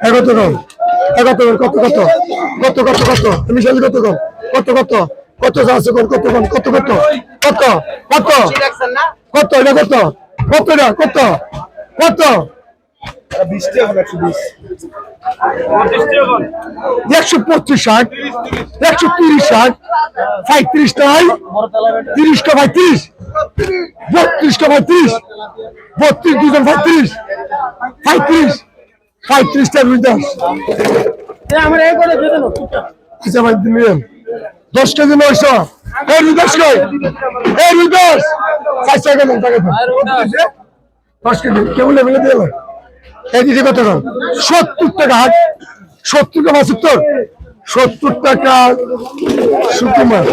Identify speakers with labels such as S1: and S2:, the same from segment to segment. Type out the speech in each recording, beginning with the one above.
S1: কত কত কত কত কত কত কত তুমি সাথে কত কত কত কত আছে কত কত কত কত কত কত কত এটা কত কত এটা কত কত
S2: 20 টাকা 120
S1: 125 60 130 60 35 টাই 30 টা 35 32 টা 35 32 দুজন 35 35 35 টা রুইদাস
S3: আমরা এই করে দিয়ে দেন
S1: আচ্ছা ভাই দিলেন 10 কেজি 900 এই রুইদাস কই এই রুইদাস 5 টাকা দেন টাকা দেন 10 কেজি কেমন লেভেলে দিলেন এই দিকে কত দাম 70 টাকা 70 টাকা 70 টাকা সুকুমার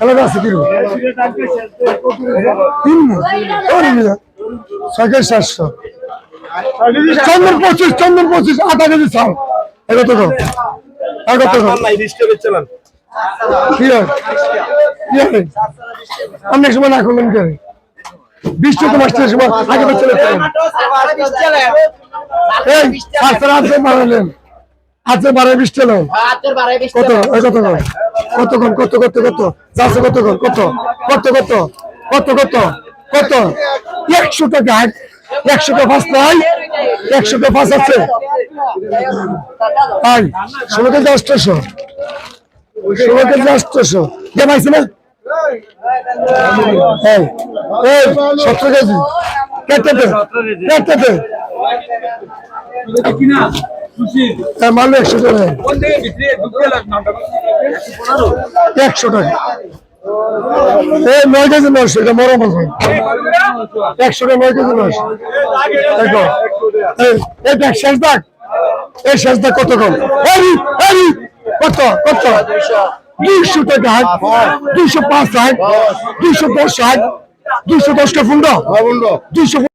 S1: আলাদা আছে কি তিন সাইকেল 700 চন্দন 25 আধা কেজি চাল কত দাম কত দাম কি অনেক সময় না করলেন কেন 20 টাকা মাস্টারের সময় আগে তো চলে এই সাতরা আছে মারলেন আছে 12-20 টাকা কত কত কত কত কত যাচ্ছে কত কত কত কত কত কত কত 100 টাকা 100 টাকা ফাস নাই 100 টাকা ফাস আছে আই 16 টাকা 800 16 টাকা 800 দেখাইছে না এই এই 17 কেজি কেটে দে
S2: কিনা সুশীল
S1: মাল 100 টাকা
S2: কোন থেকে ভিতরে ঢুকে লাগ নামটা
S1: 100 টাকা এই 9 কেজি 900 এটা মরম আছে 100 টাকা 9 কেজি 900 দেখো এই দেখ শেষ দাগ এই শেষ দাগ কত কম এই কত কত 200 টাকা 205 60 210 60 210 টা ফুন্ডা 215